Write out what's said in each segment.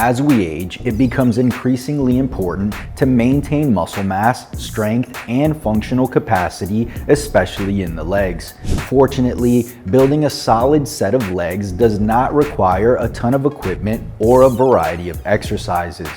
As we age, it becomes increasingly important to maintain muscle mass, strength, and functional capacity, especially in the legs. Fortunately, building a solid set of legs does not require a ton of equipment or a variety of exercises.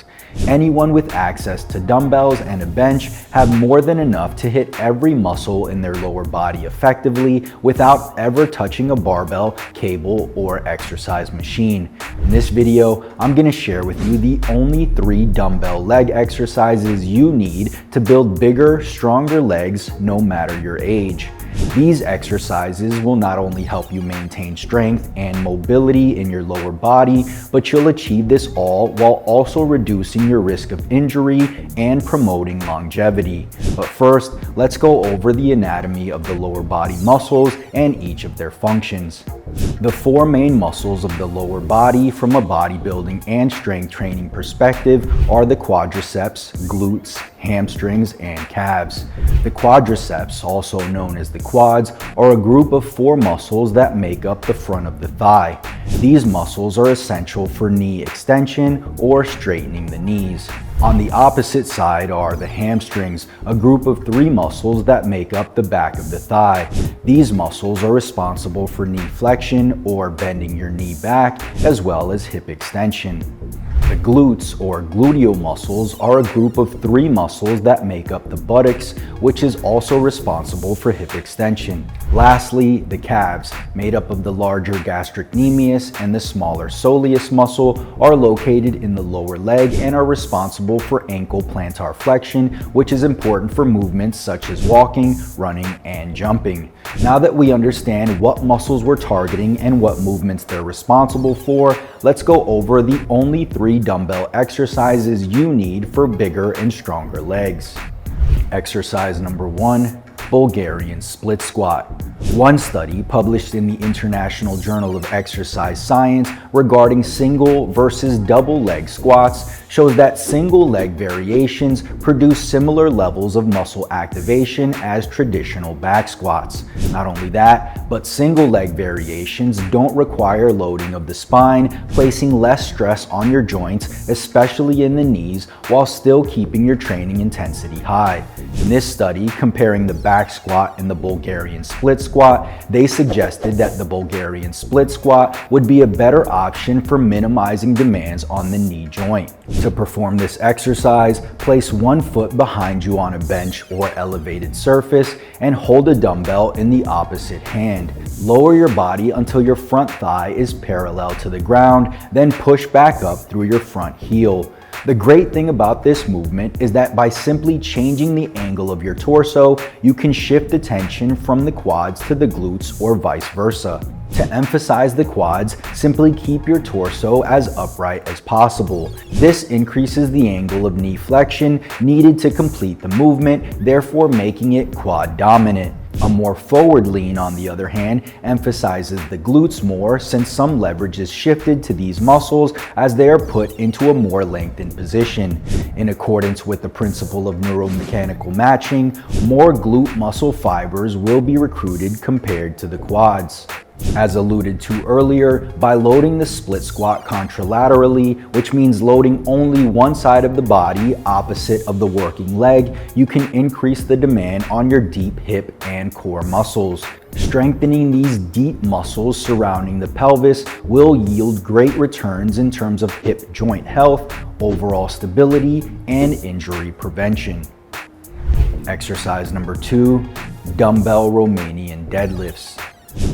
Anyone with access to dumbbells and a bench have more than enough to hit every muscle in their lower body effectively without ever touching a barbell, cable, or exercise machine. In this video, I'm going to share with you the only 3 dumbbell leg exercises you need to build bigger, stronger legs no matter your age. These exercises will not only help you maintain strength and mobility in your lower body, but you'll achieve this all while also reducing your risk of injury and promoting longevity. But first, let's go over the anatomy of the lower body muscles and each of their functions. The 4 main muscles of the lower body from a bodybuilding and strength training perspective are the quadriceps, glutes, hamstrings, and calves. The quadriceps, also known as the quads, are a group of 4 muscles that make up the front of the thigh. These muscles are essential for knee extension or straightening the knees. On the opposite side are the hamstrings, a group of 3 muscles that make up the back of the thigh. These muscles are responsible for knee flexion or bending your knee back, as well as hip extension. The glutes or gluteal muscles are a group of 3 muscles that make up the buttocks, which is also responsible for hip extension. Lastly, the calves, made up of the larger gastrocnemius and the smaller soleus muscle, are located in the lower leg and are responsible for ankle plantar flexion, which is important for movements such as walking, running, and jumping. Now that we understand what muscles we're targeting and what movements they're responsible for, let's go over the only 3 dumbbell exercises you need for bigger and stronger legs. Exercise number 1. Bulgarian split squat. One study published in the International Journal of Exercise Science regarding single versus double leg squats shows that single leg variations produce similar levels of muscle activation as traditional back squats. Not only that, but single leg variations don't require loading of the spine, placing less stress on your joints, especially in the knees, while still keeping your training intensity high. In this study, comparing the back squat and the Bulgarian split squat, they suggested that the Bulgarian split squat would be a better option for minimizing demands on the knee joint. To perform this exercise, place one foot behind you on a bench or elevated surface and hold a dumbbell in the opposite hand. Lower your body until your front thigh is parallel to the ground, then push back up through your front heel. The great thing about this movement is that by simply changing the angle of your torso, you can shift the tension from the quads to the glutes or vice versa. To emphasize the quads, simply keep your torso as upright as possible. This increases the angle of knee flexion needed to complete the movement, therefore making it quad dominant. A more forward lean, on the other hand, emphasizes the glutes more since some leverage is shifted to these muscles as they are put into a more lengthened position. In accordance with the principle of neuromechanical matching, more glute muscle fibers will be recruited compared to the quads. As alluded to earlier, by loading the split squat contralaterally, which means loading only one side of the body opposite of the working leg, you can increase the demand on your deep hip and core muscles. Strengthening these deep muscles surrounding the pelvis will yield great returns in terms of hip joint health, overall stability, and injury prevention. Exercise number 2, dumbbell Romanian deadlifts.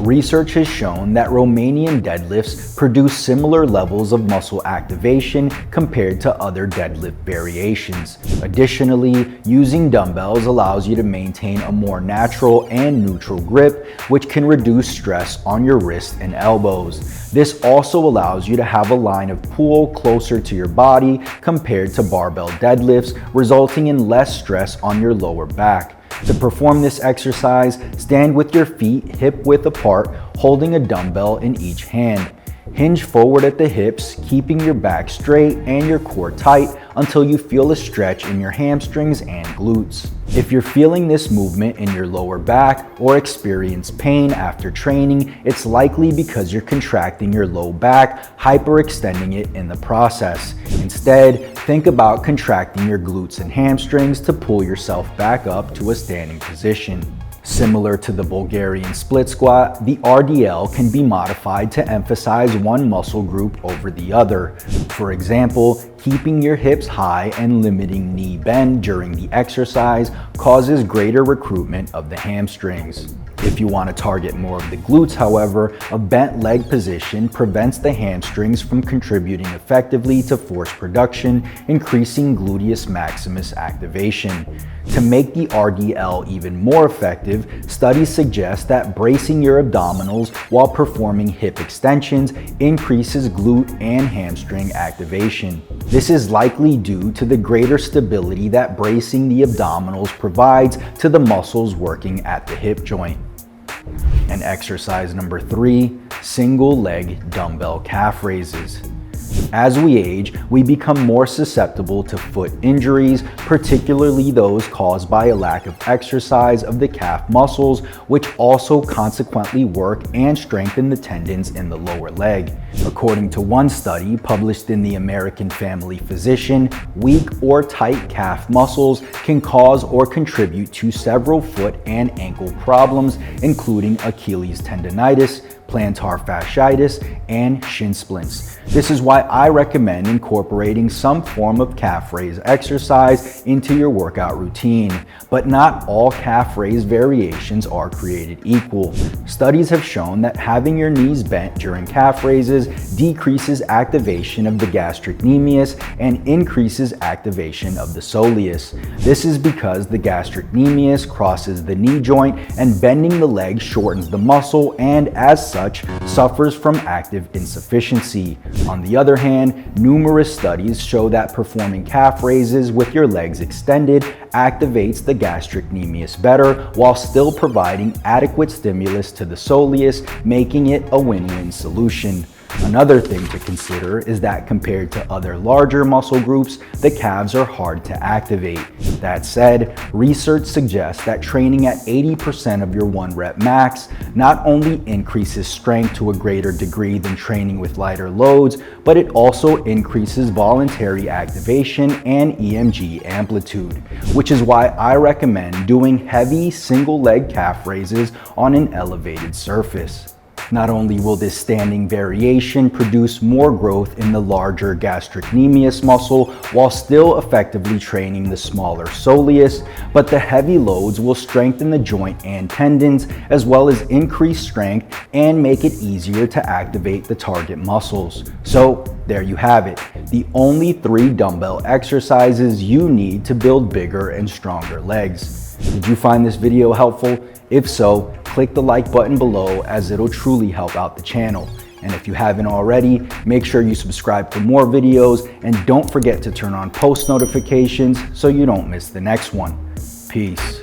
Research has shown that Romanian deadlifts produce similar levels of muscle activation compared to other deadlift variations. Additionally, using dumbbells allows you to maintain a more natural and neutral grip, which can reduce stress on your wrists and elbows. This also allows you to have a line of pull closer to your body compared to barbell deadlifts, resulting in less stress on your lower back. To perform this exercise, stand with your feet hip-width apart, holding a dumbbell in each hand. Hinge forward at the hips, keeping your back straight and your core tight until you feel a stretch in your hamstrings and glutes. If you're feeling this movement in your lower back or experience pain after training, it's likely because you're contracting your low back, hyperextending it in the process. Instead, think about contracting your glutes and hamstrings to pull yourself back up to a standing position. Similar to the Bulgarian split squat, the RDL can be modified to emphasize one muscle group over the other. For example, keeping your hips high and limiting knee bend during the exercise causes greater recruitment of the hamstrings. If you want to target more of the glutes, however, a bent leg position prevents the hamstrings from contributing effectively to force production, increasing gluteus maximus activation. To make the RDL even more effective, studies suggest that bracing your abdominals while performing hip extensions increases glute and hamstring activation. This is likely due to the greater stability that bracing the abdominals provides to the muscles working at the hip joint. And exercise number 3, single leg dumbbell calf raises. As we age, we become more susceptible to foot injuries, particularly those caused by a lack of exercise of the calf muscles, which also consequently work and strengthen the tendons in the lower leg. According to one study published in the American Family Physician, weak or tight calf muscles can cause or contribute to several foot and ankle problems, including Achilles tendonitis, plantar fasciitis, and shin splints. This is why I recommend incorporating some form of calf raise exercise into your workout routine. But not all calf raise variations are created equal. Studies have shown that having your knees bent during calf raises decreases activation of the gastrocnemius and increases activation of the soleus. This is because the gastrocnemius crosses the knee joint, and bending the leg shortens the muscle and, as such, suffers from active insufficiency. On the other hand, numerous studies show that performing calf raises with your legs extended activates the gastrocnemius better while still providing adequate stimulus to the soleus, making it a win-win solution. Another thing to consider is that compared to other larger muscle groups, the calves are hard to activate. That said, research suggests that training at 80% of your 1 rep max not only increases strength to a greater degree than training with lighter loads, but it also increases voluntary activation and EMG amplitude, which is why I recommend doing heavy single leg calf raises on an elevated surface. Not only will this standing variation produce more growth in the larger gastrocnemius muscle while still effectively training the smaller soleus, but the heavy loads will strengthen the joint and tendons, as well as increase strength and make it easier to activate the target muscles. So there you have it, the only 3 dumbbell exercises you need to build bigger and stronger legs. Did you find this video helpful? If so, click the like button below, as it'll truly help out the channel. And if you haven't already, make sure you subscribe for more videos, and don't forget to turn on post notifications so you don't miss the next one. Peace.